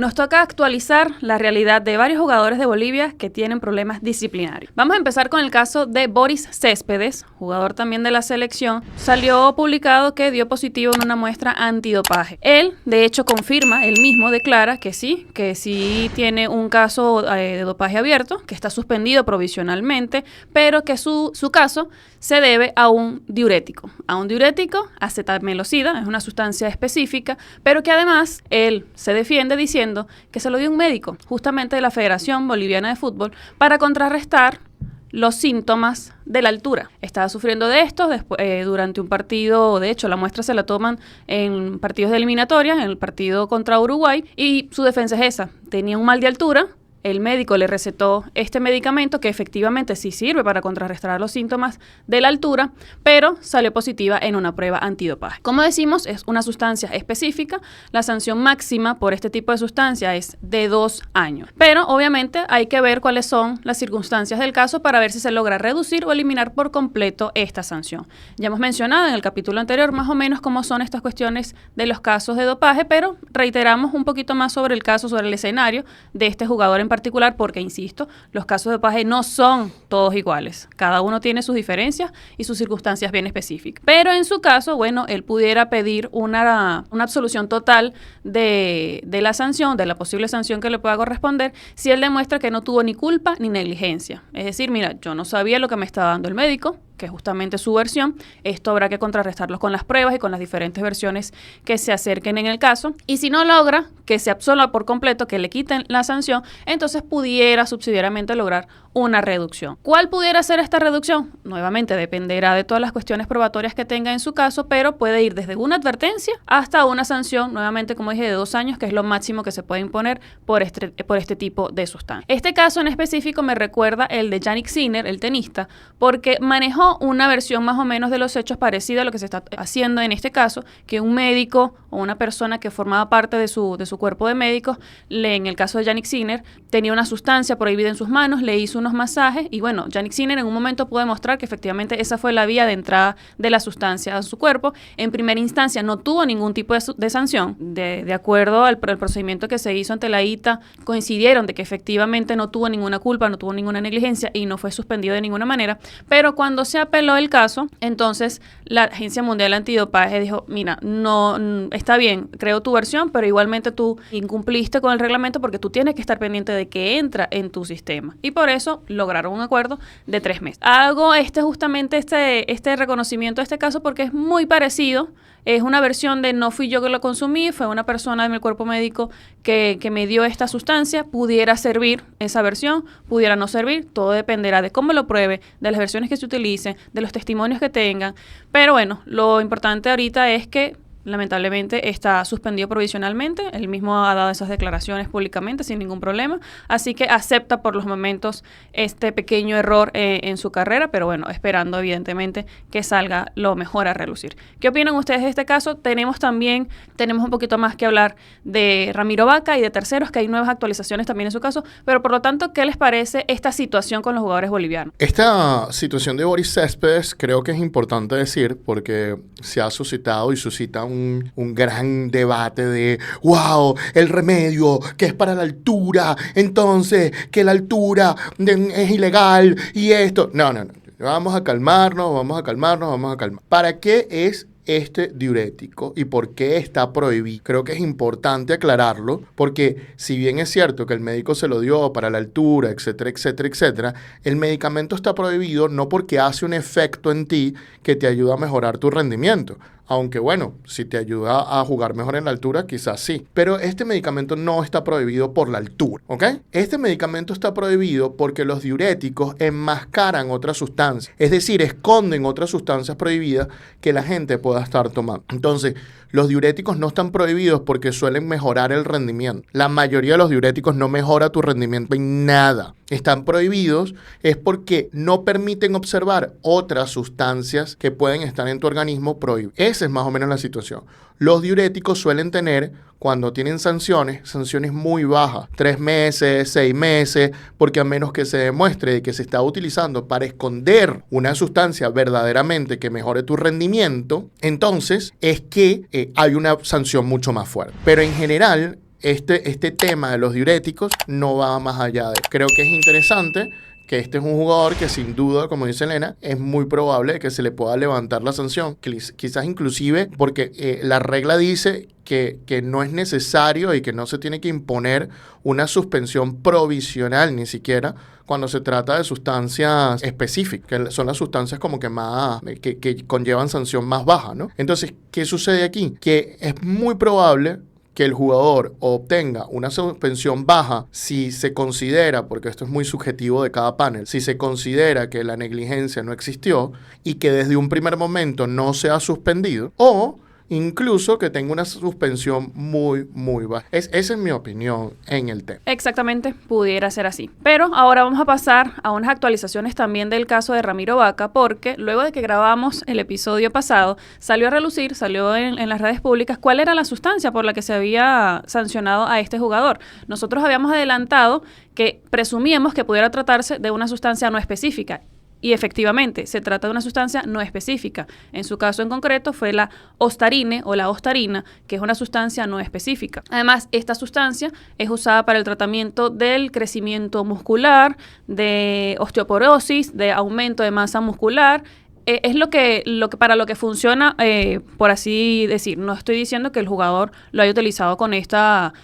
Nos toca actualizar la realidad de varios jugadores de Bolivia que tienen problemas disciplinarios. Vamos a empezar con el caso de Boris Céspedes, jugador también de la selección. Salió publicado que dio positivo en una muestra antidopaje. Él, de hecho, confirma, él mismo declara que sí tiene un caso de dopaje abierto, que está suspendido provisionalmente, pero que su caso se debe a un diurético. A un diurético, acetamelocida, es una sustancia específica, pero que además él se defiende diciendo que se lo dio un médico, justamente de la Federación Boliviana de Fútbol, para contrarrestar los síntomas de la altura. Estaba sufriendo de esto durante un partido, de hecho la muestra se la toman en partidos de eliminatoria, en el partido contra Uruguay, y su defensa es esa, tenía un mal de altura. El médico le recetó este medicamento que efectivamente sí sirve para contrarrestar los síntomas de la altura, pero salió positiva en una prueba antidopaje. Como decimos, es una sustancia específica. La sanción máxima por este tipo de sustancia es de 2 años. Pero obviamente hay que ver cuáles son las circunstancias del caso para ver si se logra reducir o eliminar por completo esta sanción. Ya hemos mencionado en el capítulo anterior más o menos cómo son estas cuestiones de los casos de dopaje, pero reiteramos un poquito más sobre el caso, sobre el escenario de este jugador en particular, porque, insisto, los casos de dopaje no son todos iguales. Cada uno tiene sus diferencias y sus circunstancias bien específicas. Pero en su caso, bueno, él pudiera pedir una absolución total de la sanción, de la posible sanción que le pueda corresponder, si él demuestra que no tuvo ni culpa ni negligencia. Es decir, mira, yo no sabía lo que me estaba dando el médico, que es justamente su versión. Esto habrá que contrarrestarlo con las pruebas y con las diferentes versiones que se acerquen en el caso. Y si no logra que se absolva por completo, que le quiten la sanción, entonces pudiera subsidiariamente lograr una reducción. ¿Cuál pudiera ser esta reducción? Nuevamente dependerá de todas las cuestiones probatorias que tenga en su caso, pero puede ir desde una advertencia hasta una sanción, nuevamente como dije, de 2 años, que es lo máximo que se puede imponer por este tipo de sustancia. Este caso en específico me recuerda el de Jannik Sinner, el tenista, porque manejó una versión más o menos de los hechos parecida a lo que se está haciendo en este caso, que un médico o una persona que formaba parte de su cuerpo de médicos, en el caso de Jannik Sinner, tenía una sustancia prohibida en sus manos, le hizo unos masajes y bueno, Jannik Sinner en un momento pudo demostrar que efectivamente esa fue la vía de entrada de la sustancia a su cuerpo. En primera instancia no tuvo ningún tipo de sanción. De acuerdo al procedimiento que se hizo ante la ITA, coincidieron de que efectivamente no tuvo ninguna culpa, no tuvo ninguna negligencia y no fue suspendido de ninguna manera, pero cuando se apeló el caso, entonces la Agencia Mundial Antidopaje dijo, mira, no está bien, creo tu versión, pero igualmente tú incumpliste con el reglamento porque tú tienes que estar pendiente de que entra en tu sistema. Y por eso lograron un acuerdo de 3 meses. Hago justamente este reconocimiento de este caso porque es muy parecido. Es una versión de no fui yo que lo consumí, fue una persona de mi cuerpo médico que me dio esta sustancia. Pudiera servir esa versión, pudiera no servir, todo dependerá de cómo lo pruebe, de las versiones que se utilicen, de los testimonios que tengan. Pero bueno, lo importante ahorita es que lamentablemente está suspendido provisionalmente. Él mismo ha dado esas declaraciones públicamente sin ningún problema, así que acepta por los momentos este pequeño error en su carrera, pero bueno, esperando evidentemente que salga lo mejor a relucir. ¿Qué opinan ustedes de este caso? Tenemos un poquito más que hablar de Ramiro Vaca y de terceros, que hay nuevas actualizaciones también en su caso, pero por lo tanto, ¿qué les parece esta situación con los jugadores bolivianos? Esta situación de Boris Céspedes creo que es importante decir porque se ha suscitado y suscita un gran debate de wow, el remedio que es para la altura, entonces que la altura es ilegal y esto. No. Vamos a calmarnos. ¿Para qué es este diurético y por qué está prohibido? Creo que es importante aclararlo porque si bien es cierto que el médico se lo dio para la altura, etcétera, el medicamento está prohibido no porque hace un efecto en ti que te ayuda a mejorar tu rendimiento. Aunque bueno, si te ayuda a jugar mejor en la altura, quizás sí. Pero este medicamento no está prohibido por la altura, ¿ok? Este medicamento está prohibido porque los diuréticos enmascaran otras sustancias. Es decir, esconden otras sustancias prohibidas que la gente pueda estar tomando. Entonces, los diuréticos no están prohibidos porque suelen mejorar el rendimiento. La mayoría de los diuréticos no mejora tu rendimiento en nada. Están prohibidos es porque no permiten observar otras sustancias que pueden estar en tu organismo prohibidas. Esa es más o menos la situación. Los diuréticos suelen tener, cuando tienen sanciones muy bajas, 3 meses, 6 meses, porque a menos que se demuestre que se está utilizando para esconder una sustancia verdaderamente que mejore tu rendimiento, entonces es que hay una sanción mucho más fuerte. Pero en general, este tema de los diuréticos no va más allá de... Creo que es interesante que este es un jugador que sin duda, como dice Elena, es muy probable que se le pueda levantar la sanción, quizás inclusive porque la regla dice que no es necesario y que no se tiene que imponer una suspensión provisional ni siquiera cuando se trata de sustancias específicas, que son las sustancias como que más, que conllevan sanción más baja, ¿no? Entonces, ¿qué sucede aquí? Que es muy probable que el jugador obtenga una suspensión baja si se considera, porque esto es muy subjetivo de cada panel, si se considera que la negligencia no existió y que desde un primer momento no se ha suspendido, o incluso que tenga una suspensión muy, muy baja. Esa es mi opinión en el tema. Exactamente, pudiera ser así. Pero ahora vamos a pasar a unas actualizaciones también del caso de Ramiro Vaca, porque luego de que grabamos el episodio pasado, salió a relucir, salió en las redes públicas, cuál era la sustancia por la que se había sancionado a este jugador. Nosotros habíamos adelantado que presumíamos que pudiera tratarse de una sustancia no específica. Y efectivamente, se trata de una sustancia no específica. En su caso en concreto fue la ostarine o la ostarina, que es una sustancia no específica. Además, esta sustancia es usada para el tratamiento del crecimiento muscular, de osteoporosis, de aumento de masa muscular. Es para lo que funciona, por así decir. No estoy diciendo que el jugador lo haya utilizado con esta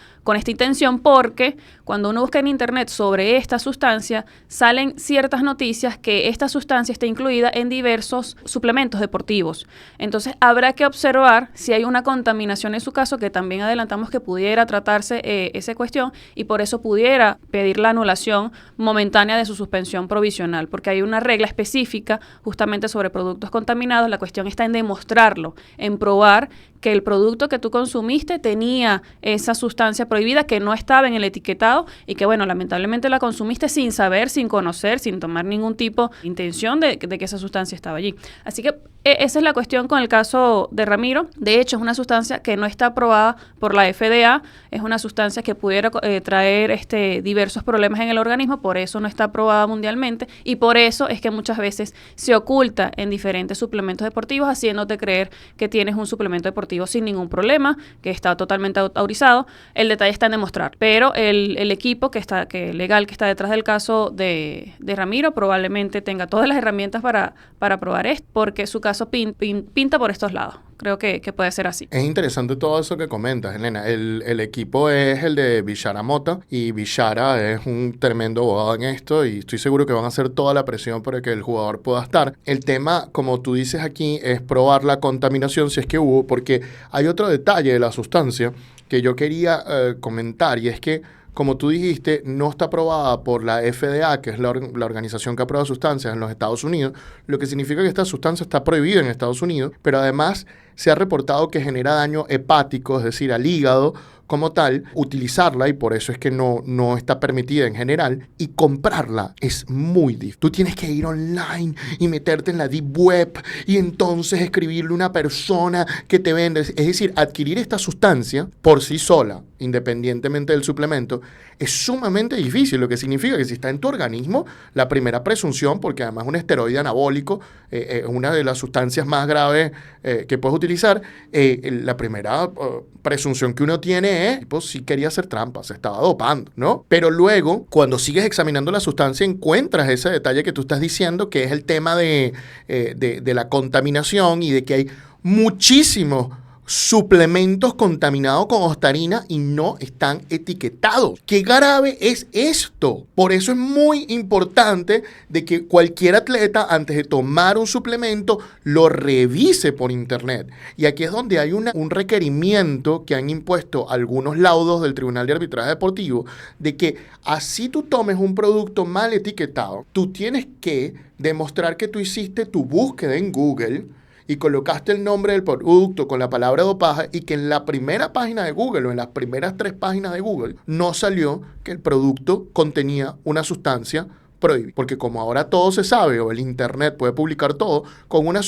intención, porque cuando uno busca en internet sobre esta sustancia, salen ciertas noticias que esta sustancia está incluida en diversos suplementos deportivos. Entonces, habrá que observar si hay una contaminación en su caso, que también adelantamos que pudiera tratarse esa cuestión, y por eso pudiera pedir la anulación momentánea de su suspensión provisional, porque hay una regla específica justamente sobre productos contaminados. La cuestión está en demostrarlo, en probar que el producto que tú consumiste tenía esa sustancia prohibida, que no estaba en el etiquetado y que, bueno, lamentablemente la consumiste sin saber, sin conocer, sin tomar ningún tipo de intención de que esa sustancia estaba allí. Así que esa es la cuestión con el caso de Ramiro. De hecho, es una sustancia que no está aprobada por la FDA, es una sustancia que pudiera traer diversos problemas en el organismo, por eso no está aprobada mundialmente y por eso es que muchas veces se oculta en diferentes suplementos deportivos, haciéndote creer que tienes un suplemento deportivo sin ningún problema, que está totalmente autorizado. El detalle está en demostrar, pero el equipo legal que está detrás del caso de Ramiro probablemente tenga todas las herramientas para probar esto, porque su caso pinta por estos lados. Creo que puede ser así. Es interesante todo eso que comentas, Elena. El equipo es el de Bishara Mota y Bishara es un tremendo abogado en esto y estoy seguro que van a hacer toda la presión para que el jugador pueda estar. El tema, como tú dices aquí, es probar la contaminación si es que hubo, porque hay otro detalle de la sustancia que yo quería comentar, y es que, como tú dijiste, no está aprobada por la FDA, que es la organización que aprueba sustancias en los Estados Unidos, lo que significa que esta sustancia está prohibida en Estados Unidos, pero además se ha reportado que genera daño hepático, es decir, al hígado como tal, utilizarla, y por eso es que no está permitida en general, y comprarla es muy difícil. Tú tienes que ir online y meterte en la deep web y entonces escribirle a una persona que te vende. Es decir, adquirir esta sustancia por sí sola, independientemente del suplemento, es sumamente difícil, lo que significa que si está en tu organismo, la primera presunción, porque además es un esteroide anabólico, es una de las sustancias más graves que puedes utilizar, la primera presunción que uno tiene es, pues sí quería hacer trampa, se estaba dopando, ¿no? Pero luego, cuando sigues examinando la sustancia, encuentras ese detalle que tú estás diciendo, que es el tema de la contaminación y de que hay muchísimos suplementos contaminados con ostarina y no están etiquetados. ¿Qué grave es esto? Por eso es muy importante de que cualquier atleta, antes de tomar un suplemento, lo revise por internet. Y aquí es donde hay un requerimiento que han impuesto algunos laudos del Tribunal de Arbitraje Deportivo, de que así tú tomes un producto mal etiquetado, tú tienes que demostrar que tú hiciste tu búsqueda en Google y colocaste el nombre del producto con la palabra dopaje, y que en la primera página de Google o en las primeras 3 páginas de Google no salió que el producto contenía una sustancia prohibida. Porque como ahora todo se sabe, o el internet puede publicar todo, con una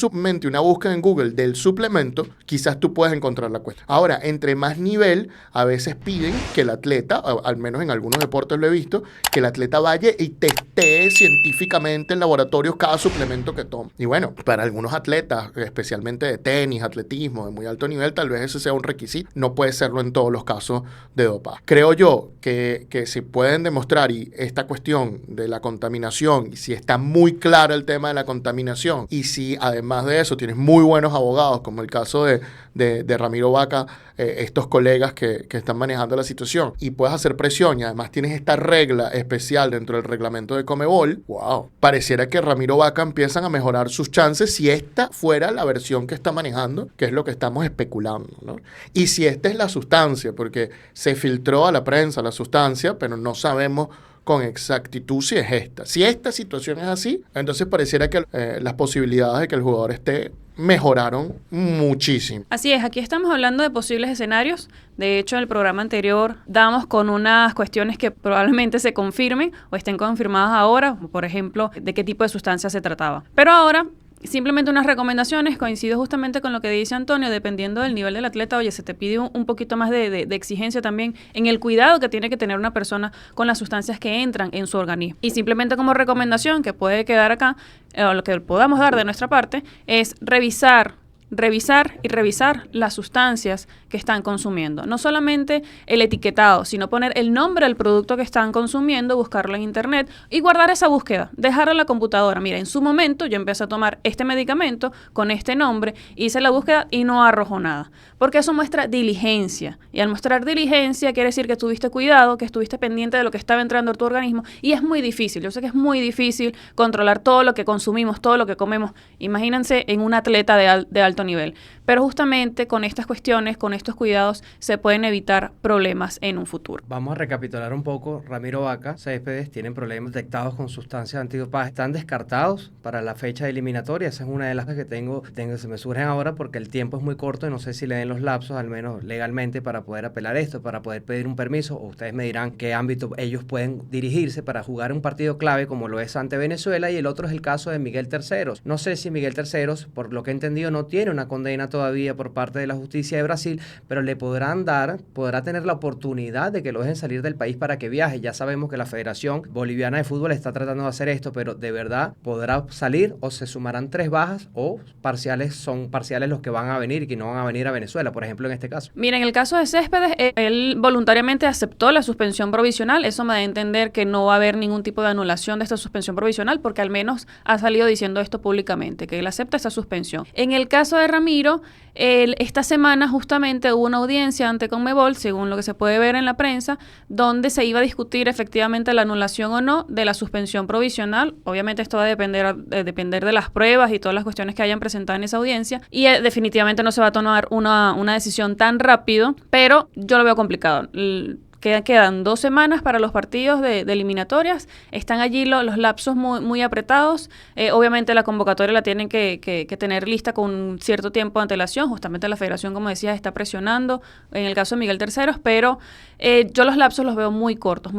búsqueda en Google del suplemento, quizás tú puedes encontrar la cuestión. Ahora, entre más nivel, a veces piden que el atleta, al menos en algunos deportes lo he visto, que el atleta vaya y te testee científicamente en laboratorios cada suplemento que toma. Y bueno, para algunos atletas, especialmente de tenis, atletismo, de muy alto nivel, tal vez ese sea un requisito. No puede serlo en todos los casos de dopaje. Creo yo que si pueden demostrar y esta cuestión de la contaminación, y si está muy claro el tema de la contaminación, y si además de eso tienes muy buenos abogados, como el caso de Ramiro Vaca, estos colegas que están manejando la situación, y puedes hacer presión, y además tienes esta regla especial dentro del reglamento de Conmebol, wow, pareciera que Ramiro Vaca empiezan a mejorar sus chances si esta fuera la versión que está manejando, que es lo que estamos especulando, ¿no? Y si esta es la sustancia, porque se filtró a la prensa la sustancia, pero no sabemos con exactitud si es esta. Si esta situación es así, entonces pareciera que las posibilidades de que el jugador esté mejoraron muchísimo. Así es, aquí estamos hablando de posibles escenarios. De hecho, en el programa anterior damos con unas cuestiones que probablemente se confirmen o estén confirmadas ahora, por ejemplo, de qué tipo de sustancia se trataba. Pero ahora, simplemente unas recomendaciones, coincido justamente con lo que dice Antonio, dependiendo del nivel del atleta, oye, se te pide un poquito más de exigencia también en el cuidado que tiene que tener una persona con las sustancias que entran en su organismo. Y simplemente como recomendación que puede quedar acá, o lo que podamos dar de nuestra parte, es revisar las sustancias que están consumiendo. No solamente el etiquetado, sino poner el nombre del producto que están consumiendo, buscarlo en internet y guardar esa búsqueda, dejarla en la computadora. Mira, en su momento yo empecé a tomar este medicamento con este nombre, hice la búsqueda y no arrojó nada. Porque eso muestra diligencia. Y al mostrar diligencia quiere decir que tuviste cuidado, que estuviste pendiente de lo que estaba entrando en tu organismo. Y es muy difícil. Yo sé que es muy difícil controlar todo lo que consumimos, todo lo que comemos. Imagínense en un atleta de alto nivel. Pero justamente con estas cuestiones, con estos cuidados, se pueden evitar problemas en un futuro. Vamos a recapitular un poco. Ramiro Vaca, Céspedes, tienen problemas detectados con sustancias antidopaje. Están descartados para la fecha de eliminatoria. Esa es una de las que se me surgen ahora porque el tiempo es muy corto y no sé si le den los lapsos, al menos legalmente, para poder apelar esto, para poder pedir un permiso, o ustedes me dirán qué ámbito ellos pueden dirigirse para jugar un partido clave como lo es ante Venezuela, y el otro es el caso de Miguel Terceros. No sé si Miguel Terceros, por lo que he entendido, no tiene una condena todavía por parte de la justicia de Brasil, pero le podrá tener la oportunidad de que lo dejen salir del país para que viaje. Ya sabemos que la Federación Boliviana de Fútbol está tratando de hacer esto, pero ¿de verdad podrá salir o se sumarán 3 bajas o son parciales los que van a venir y que no van a venir a Venezuela, por ejemplo, en este caso? Mira, en el caso de Céspedes, él voluntariamente aceptó la suspensión provisional. Eso me da a entender que no va a haber ningún tipo de anulación de esta suspensión provisional, porque al menos ha salido diciendo esto públicamente, que él acepta esa suspensión. En el caso de Ramiro, esta semana justamente hubo una audiencia ante Conmebol, según lo que se puede ver en la prensa, donde se iba a discutir efectivamente la anulación o no de la suspensión provisional. Obviamente esto va a depender de las pruebas y todas las cuestiones que hayan presentado en esa audiencia, y definitivamente no se va a tomar una decisión tan rápido, pero yo lo veo complicado. Quedan 2 semanas para los partidos de eliminatorias. Están allí los lapsos muy apretados. Obviamente la convocatoria la tienen que tener lista con un cierto tiempo de antelación. Justamente la federación, como decías, está presionando en el caso de Miguel Terceros, pero yo los lapsos los veo muy cortos.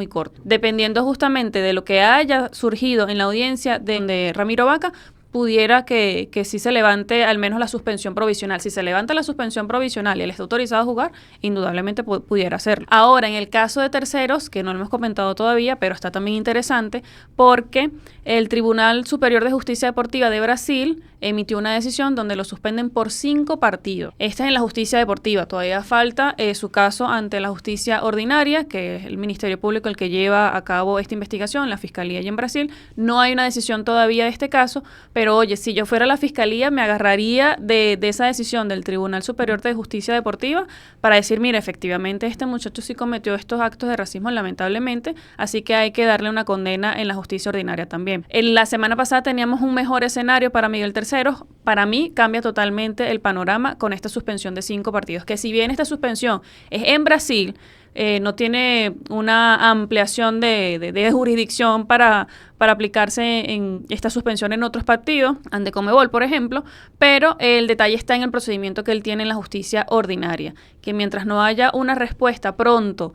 Dependiendo justamente de lo que haya surgido en la audiencia de Ramiro Vaca, pudiera que sí se levante al menos la suspensión provisional. Si se levanta la suspensión provisional y él está autorizado a jugar, indudablemente pudiera hacerlo. Ahora, en el caso de Terceros, que no lo hemos comentado todavía, pero está también interesante, porque el Tribunal Superior de Justicia Deportiva de Brasil emitió una decisión donde lo suspenden por 5 partidos. Esta es en la justicia deportiva. Todavía falta su caso ante la justicia ordinaria, que es el Ministerio Público el que lleva a cabo esta investigación, la Fiscalía allí en Brasil. No hay una decisión todavía de este caso, pero oye, si yo fuera la Fiscalía, me agarraría de esa decisión del Tribunal Superior de Justicia Deportiva para decir, mira, efectivamente este muchacho sí cometió estos actos de racismo lamentablemente, así que hay que darle una condena en la justicia ordinaria también. La semana pasada teníamos un mejor escenario para Miguel Terceros. Para mí cambia totalmente el panorama con esta suspensión de 5 partidos, que si bien esta suspensión es en Brasil, no tiene una ampliación de jurisdicción para aplicarse en esta suspensión en otros partidos, ante Conmebol, por ejemplo, pero el detalle está en el procedimiento que él tiene en la justicia ordinaria, que mientras no haya una respuesta pronto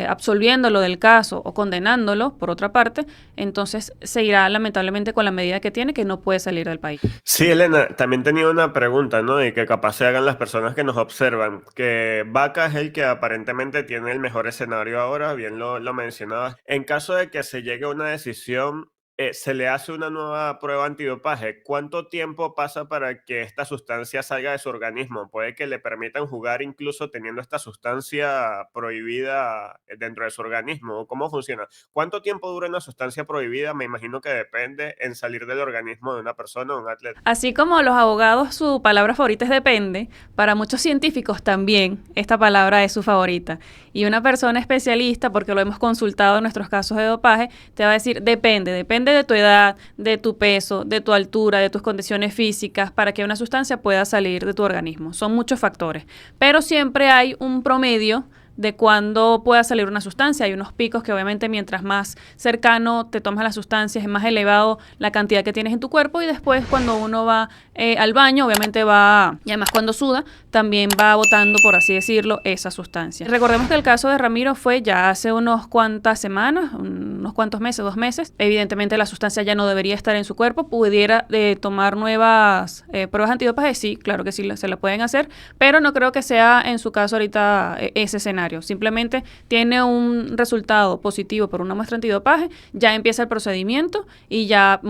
absolviéndolo del caso o condenándolo, por otra parte, entonces se irá lamentablemente con la medida que tiene, que no puede salir del país. Sí, Elena, también tenía una pregunta, ¿no? Y que capaz se hagan las personas que nos observan, que Vaca es el que aparentemente tiene tiene el mejor escenario ahora, bien lo mencionabas. En caso de que se llegue a una decisión, se le hace una nueva prueba antidopaje. ¿Cuánto tiempo pasa para que esta sustancia salga de su organismo? ¿Puede que le permitan jugar incluso teniendo esta sustancia prohibida dentro de su organismo? ¿Cómo funciona? ¿Cuánto tiempo dura una sustancia prohibida? Me imagino que depende en salir del organismo de una persona o un atleta. Así como los abogados, su palabra favorita es depende, para muchos científicos también esta palabra es su favorita. Y una persona especialista, porque lo hemos consultado en nuestros casos de dopaje, te va a decir depende de tu edad, de tu peso, de tu altura, de tus condiciones físicas, para que una sustancia pueda salir de tu organismo. Son muchos factores, pero siempre hay un promedio de cuándo pueda salir una sustancia. Hay unos picos que obviamente mientras más cercano te tomas la sustancia es más elevado la cantidad que tienes en tu cuerpo, y después cuando uno va al baño obviamente va, y además cuando suda también va botando, por así decirlo, esa sustancia. Recordemos que el caso de Ramiro fue ya hace unos cuantas semanas, unos cuantos meses, 2 meses. Evidentemente la sustancia ya no debería estar en su cuerpo. Pudiera tomar nuevas pruebas antidopaje, sí, claro que sí se la pueden hacer, pero no creo que sea en su caso ahorita ese escenario. Simplemente tiene un resultado positivo por una muestra antidopaje, ya empieza el procedimiento y ya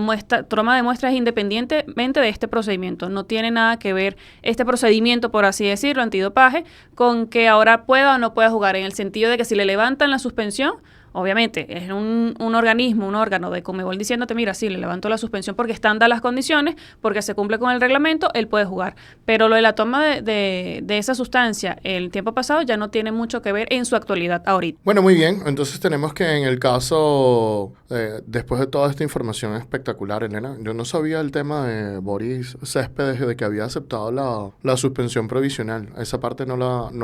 toma de muestras independientemente de este procedimiento. No tiene nada que ver este procedimiento, por así decirlo, antidopaje, con que ahora pueda o no pueda jugar, en el sentido de que si le levantan la suspensión, obviamente es un organismo, un órgano de Conmebol diciéndote, mira, sí, le levanto la suspensión porque están dadas las condiciones, porque se cumple con el reglamento, él puede jugar. Pero lo de la toma de esa sustancia el tiempo pasado ya no tiene mucho que ver en su actualidad ahorita. Bueno, muy bien. Entonces tenemos que en el caso, después de toda esta información espectacular, Elena, yo no sabía el tema de Boris Céspedes, de que había aceptado la suspensión provisional. Esa parte no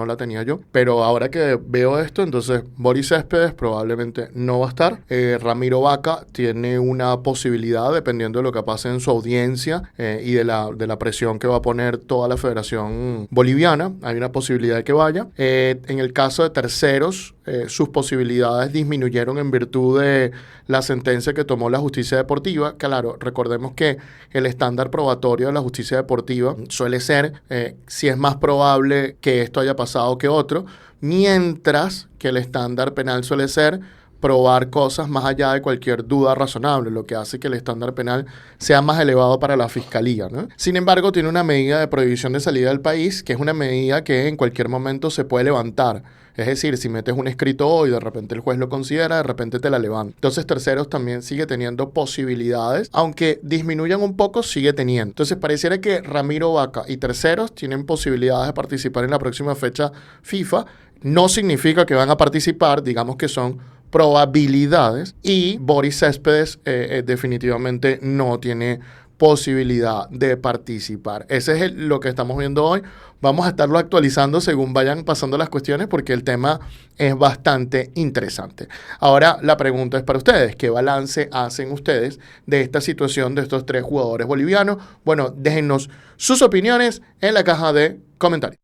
la tenía yo. Pero ahora que veo esto, entonces Boris Céspedes probablemente no va a estar. Ramiro Vaca tiene una posibilidad, dependiendo de lo que pase en su audiencia y de la presión que va a poner toda la Federación Boliviana. Hay una posibilidad de que vaya. En el caso de terceros, sus posibilidades disminuyeron en virtud de la sentencia que tomó la justicia deportiva. Claro, recordemos que el estándar probatorio de la justicia deportiva suele ser si es más probable que esto haya pasado que otro, mientras que el estándar penal suele ser probar cosas más allá de cualquier duda razonable, lo que hace que el estándar penal sea más elevado para la fiscalía, ¿no? Sin embargo, tiene una medida de prohibición de salida del país, que es una medida que en cualquier momento se puede levantar. Es decir, si metes un escrito hoy, de repente el juez lo considera, de repente te la levanta. Entonces, terceros también sigue teniendo posibilidades, aunque disminuyan un poco, sigue teniendo. Entonces, pareciera que Ramiro Vaca y terceros tienen posibilidades de participar en la próxima fecha FIFA. No significa que van a participar, digamos que son probabilidades, y Boris Céspedes definitivamente no tiene posibilidad de participar. Ese es lo que estamos viendo hoy. Vamos a estarlo actualizando según vayan pasando las cuestiones, porque el tema es bastante interesante. Ahora la pregunta es para ustedes: ¿qué balance hacen ustedes de esta situación de estos 3 jugadores bolivianos? Bueno, déjennos sus opiniones en la caja de comentarios.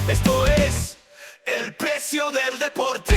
Esto es el precio del deporte.